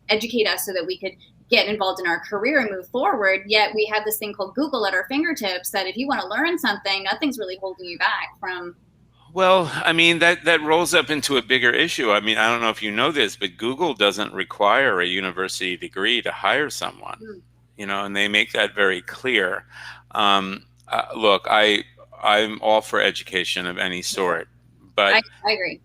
educate us so that we could get involved in our career and move forward. Yet we have this thing called Google at our fingertips that if you want to learn something, nothing's really holding you back from. well, I mean, that rolls up into a bigger issue. I mean, I don't know if you know this, but Google doesn't require a university degree to hire someone, and they make that very clear. Look, I'm all for education of any sort, but I agree.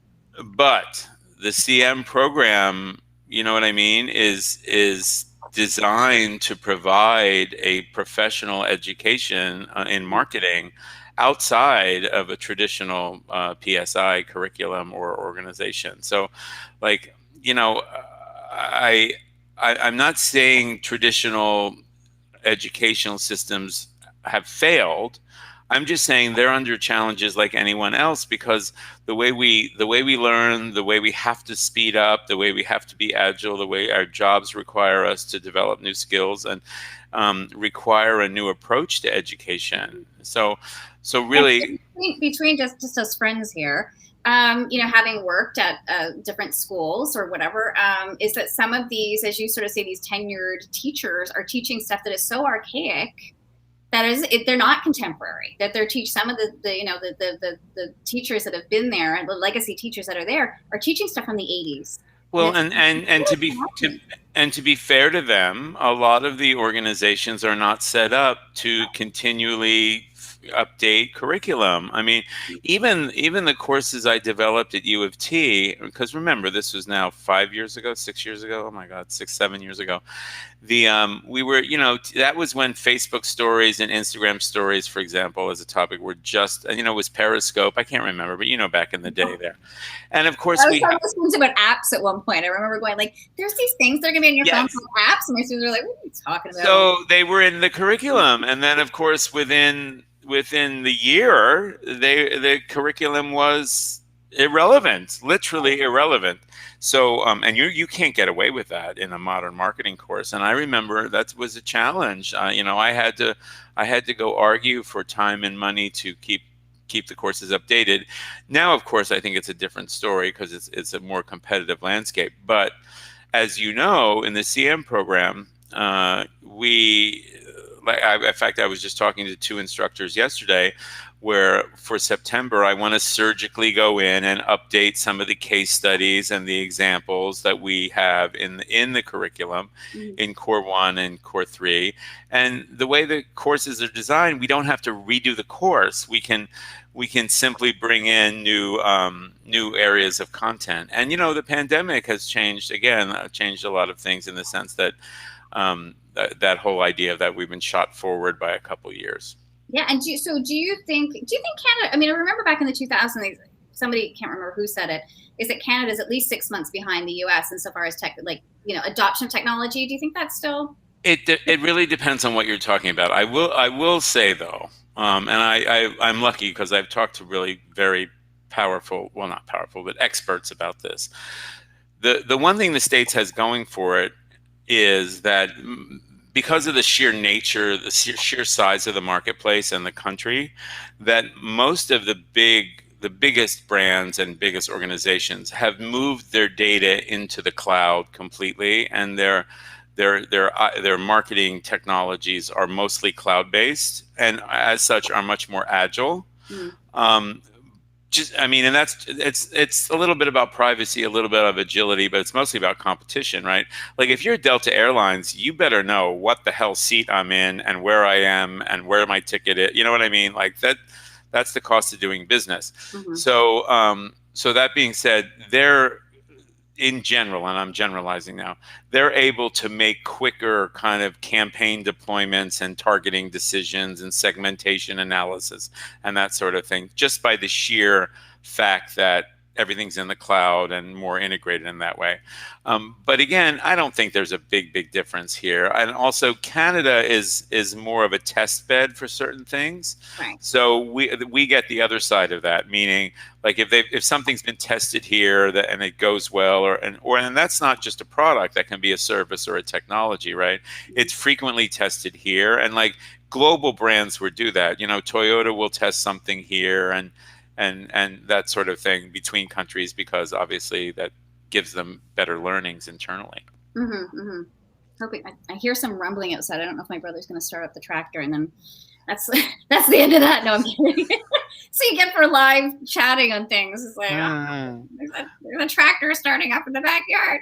but the CM program, you know what I mean, is designed to provide a professional education in marketing outside of a traditional PSI curriculum or organization. So, like, I, I'm not saying traditional educational systems have failed. I'm just saying they're under challenges like anyone else because the way we learn, the way we have to speed up, the way we have to be agile, the way our jobs require us to develop new skills and require a new approach to education. So really, Between just us friends here, having worked at different schools or whatever, is that some of these, as you sort of say, these tenured teachers are teaching stuff that is so archaic that they're not contemporary. That they're some of the teachers that have been there and the legacy teachers that are there are teaching stuff from the 80s. well, and to be fair to them, a lot of the organizations are not set up to continually update curriculum. I mean, even the courses I developed at U of T, because remember, this was now 5 years ago, 6 years ago. Oh my God, 6, 7 years ago. We were, that was when Facebook stories and Instagram stories, for example, as a topic were just, it was Periscope. I can't remember, but back in the day there. And of course I was talking to students about apps at one point. I remember going like, there's these things that are going to be in your phone called apps. And my students were like, what are you talking about? So they were in the curriculum. And then of course, within the year, the curriculum was irrelevant, literally irrelevant. So, and you can't get away with that in a modern marketing course. And I remember that was a challenge. I had to go argue for time and money to keep the courses updated. Now, of course, I think it's a different story because it's a more competitive landscape. But as you know, in the CM program, in fact, I was just talking to 2 instructors yesterday where for September, I want to surgically go in and update some of the case studies and the examples that we have in the curriculum in Core 1 and Core 3. And the way the courses are designed, we don't have to redo the course. We can simply bring in new areas of content. And, the pandemic has changed a lot of things in the sense that that whole idea that we've been shot forward by a couple years. Yeah, and do you think Canada? I mean, I remember back in the 2000s, somebody, can't remember who said it, is that Canada is at least 6 months behind the U.S. insofar as adoption of technology. Do you think that's still? It really depends on what you're talking about. I will say though, and I'm lucky because I've talked to really very powerful, well, not powerful, but experts about this. The one thing the States has going for it is that because of the sheer nature, the sheer size of the marketplace and the country, that most of the biggest brands and biggest organizations have moved their data into the cloud completely, and their marketing technologies are mostly cloud-based, and as such are much more agile. And it's a little bit about privacy, a little bit of agility, but it's mostly about competition, right? Like if you're Delta Airlines, you better know what the hell seat I'm in and where I am and where my ticket is. You know what I mean? Like that's the cost of doing business. So that being said, they're in general, and I'm generalizing now, they're able to make quicker kind of campaign deployments and targeting decisions and segmentation analysis and that sort of thing, just by the sheer fact that everything's in the cloud and more integrated in that way. But again, I don't think there's a big difference here. And also, Canada is more of a test bed for certain things. Right. So we get the other side of that, meaning like if something's been tested here and it goes well, and that's not just a product, that can be a service or a technology, right? It's frequently tested here, and like global brands would do that. Toyota will test something here and that sort of thing between countries, because obviously that gives them better learnings internally. Hoping I hear some rumbling outside. I don't know if my brother's going to start up the tractor, and then that's the end of that. No, I'm kidding. So you get for live chatting on things. It's like, there's a tractor starting up in the backyard.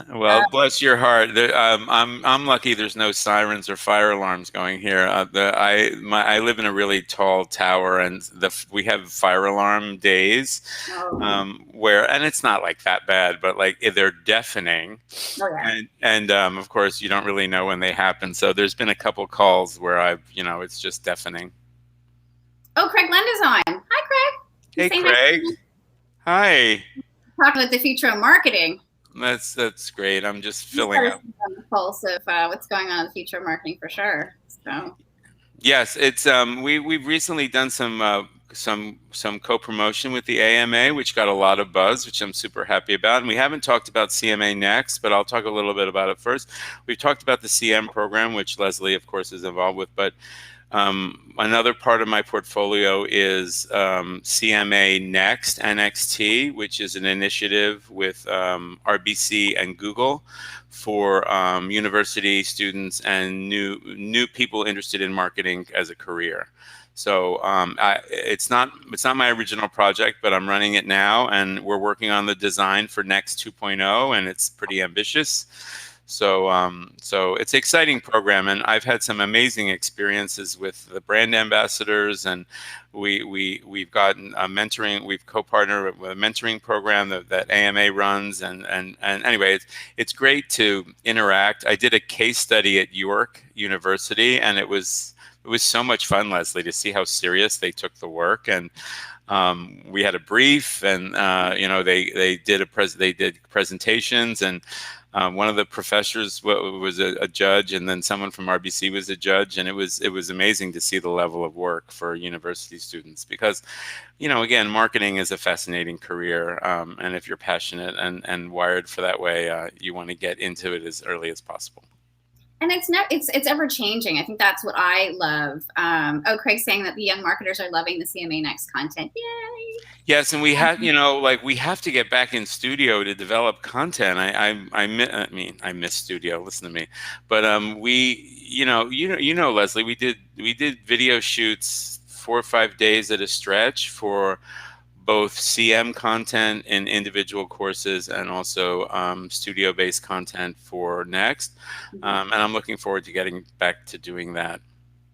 Well, bless your heart. I'm lucky. There's no sirens or fire alarms going here. I live in a really tall tower, and we have fire alarm days, and it's not like that bad, but like they're deafening. Oh, yeah. And of course you don't really know when they happen. So there's been a couple calls where it's just deafening. Oh, Craig Lenda's on. Hi, Craig. Hey, Craig. Hi. Talking about the future of marketing. That's great. I'm just filling up on the pulse of what's going on in the future of marketing for sure. So. Yes, it's we've recently done some co-promotion with the AMA, which got a lot of buzz, which I'm super happy about. And we haven't talked about CMA Next, but I'll talk a little bit about it first. We've talked about the CM program, which Leslie, of course, is involved with, but another part of my portfolio is CMA Next Nxt, which is an initiative with RBC and Google for university students and new people interested in marketing as a career. So it's not my original project, but I'm running it now, and we're working on the design for Next 2.0, and it's pretty ambitious. So it's an exciting program, and I've had some amazing experiences with the brand ambassadors, and we've gotten a mentoring. We've co-partnered with a mentoring program that AMA runs, and anyway, it's great to interact. I did a case study at York University, and it was so much fun, Leslie, to see how serious they took the work. And we had a brief, and they did presentations, and one of the professors was a judge, and then someone from RBC was a judge, and it was amazing to see the level of work for university students, because again, marketing is a fascinating career, and if you're passionate and wired for that way, you want to get into it as early as possible. And it's ever changing. I think that's what I love. Craig's saying that the young marketers are loving the CMA Next content. Yay! Yes, and we have, we have to get back in studio to develop content. I miss studio. Listen to me, but Leslie, we did video shoots 4 or 5 days at a stretch for both CM content in individual courses and also studio-based content for Next. And I'm looking forward to getting back to doing that.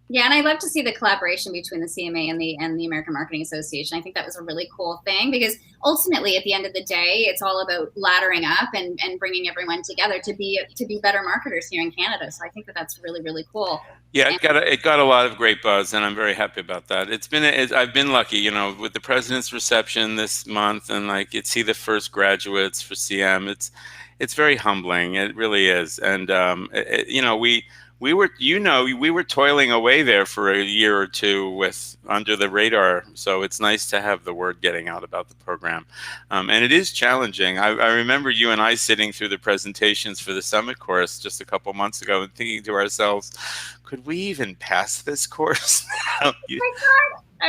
Yeah, and I love to see the collaboration between the CMA and the American Marketing Association. I think that was a really cool thing, because ultimately, at the end of the day, it's all about laddering up and bringing everyone together to be better marketers here in Canada. So I think that's really, really cool. Yeah, it got a lot of great buzz, and I'm very happy about that. I've been lucky, with the president's reception this month, and see the first graduates for CM. It's very humbling. It really is, and we were toiling away there for a year or two with under the radar. So it's nice to have the word getting out about the program. And it is challenging. I remember you and I sitting through the presentations for the summit course just a couple months ago and thinking to ourselves, could we even pass this course? I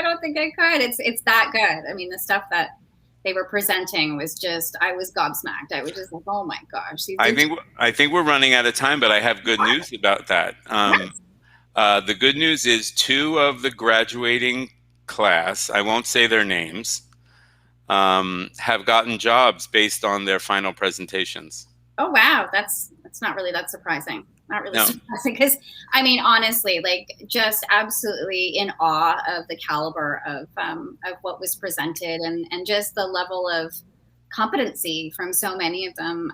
don't think I could. It's that good. I mean, the stuff that they were presenting was just, I was gobsmacked. I was just like, oh my gosh. I think we're running out of time, but I have good news about that. The good news is 2 of the graduating class, I won't say their names, have gotten jobs based on their final presentations. Oh, wow. That's not really that surprising. Not really surprising, because I mean, honestly, just absolutely in awe of the caliber of what was presented, and just the level of competency from so many of them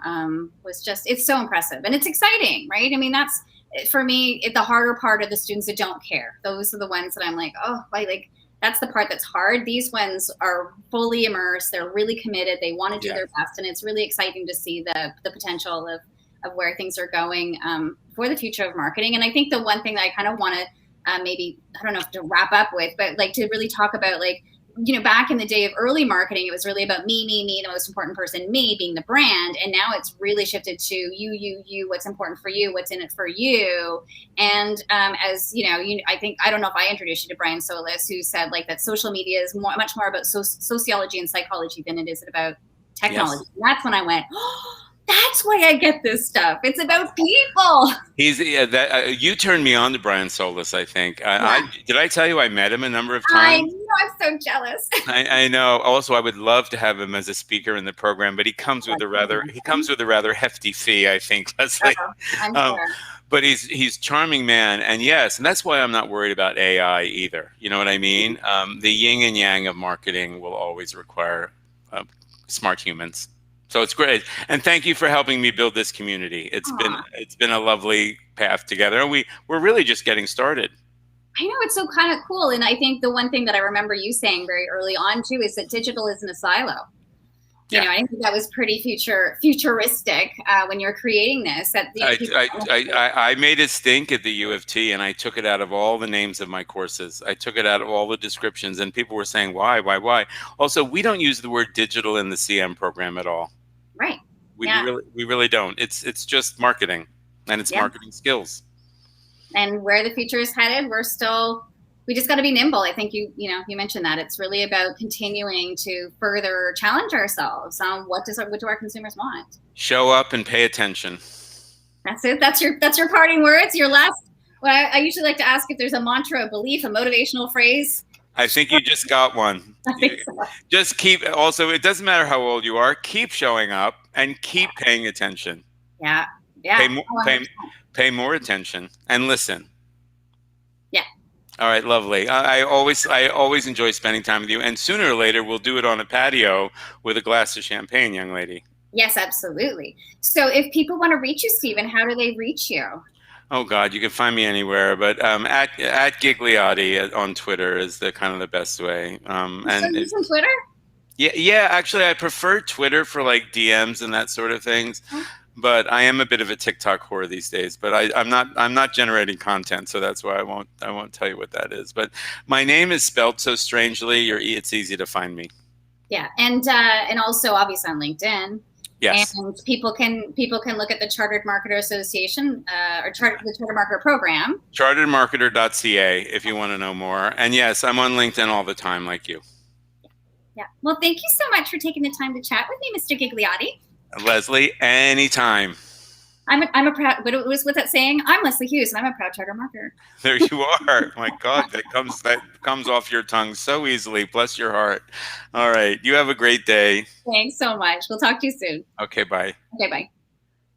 it's so impressive, and it's exciting, right? I mean, that's for me the harder part of the students that don't care. Those are the ones that I'm like, oh, that's the part that's hard. These ones are fully immersed. They're really committed. They want to do Yeah. their best, and it's really exciting to see the potential of where things are going for the future of marketing. And I think the one thing that I kind of want to maybe, I don't know if to wrap up with, but like to really talk about, like, you know, back in the day of early marketing, it was really about me, the most important person, me being the brand. And now it's really shifted to you, what's important for you, what's in it for you. And as you know, I think, I don't know if I introduced you to Brian Solis, who said like that social media is much more about sociology and psychology than it is about technology. Yes. And that's when I went, oh, that's why I get this stuff. It's about people. You turned me on to Brian Solis, I think. Did I tell you I met him a number of times? I know, I'm so jealous. I know. Also, I would love to have him as a speaker in the program, but he comes with a rather hefty fee, I think, Leslie. I'm sure. But he's charming man, and yes, and that's why I'm not worried about AI either. You know what I mean? The yin and yang of marketing will always require smart humans. So it's great, and thank you for helping me build this community. It's been a lovely path together, and we're really just getting started. I know, it's so kind of cool, and I think the one thing that I remember you saying very early on too is that digital isn't a silo. You know, I think that was pretty futuristic when you're creating this. That I made a stink at the U of T, and I took it out of all the names of my courses. I took it out of all the descriptions, and people were saying, why? Also, we don't use the word digital in the CM program at all. Right. We really don't. It's just marketing, and it's marketing skills. And where the future is headed, we just got to be nimble. I think you mentioned that it's really about continuing to further challenge ourselves on what do our consumers want. Show up and pay attention. That's it. That's your parting words. Your last. Well, I usually like to ask if there's a mantra, a belief, a motivational phrase. I think you just got one. I think so. Just keep. Also, it doesn't matter how old you are. Keep showing up and keep paying attention. Yeah. Pay more attention and listen. Yeah. All right, lovely. I always enjoy spending time with you, and sooner or later we'll do it on a patio with a glass of champagne, young lady. Yes, absolutely. So, if people want to reach you, Stephen, how do they reach you? Oh God, you can find me anywhere, but at Ghigliotty on Twitter is the kind of the best way. And using Twitter? Yeah. Actually, I prefer Twitter for like DMs and that sort of things. But I am a bit of a TikTok whore these days. But I'm not generating content, so that's why I won't tell you what that is. But my name is spelled so strangely, it's easy to find me. Yeah, and also obviously on LinkedIn. Yes. And people can look at the Chartered Marketer Association the Chartered Marketer Program. Charteredmarketer.ca if you want to know more. And yes, I'm on LinkedIn all the time, like you. Yeah. Well, thank you so much for taking the time to chat with me, Mr. Ghigliotty. Leslie, anytime. I'm a proud. But it was with that saying, I'm Leslie Hughes, and I'm a proud charter marketer. There you are. My God, that comes off your tongue so easily. Bless your heart. All right. You have a great day. Thanks so much. We'll talk to you soon. Okay. Bye. Okay. Bye.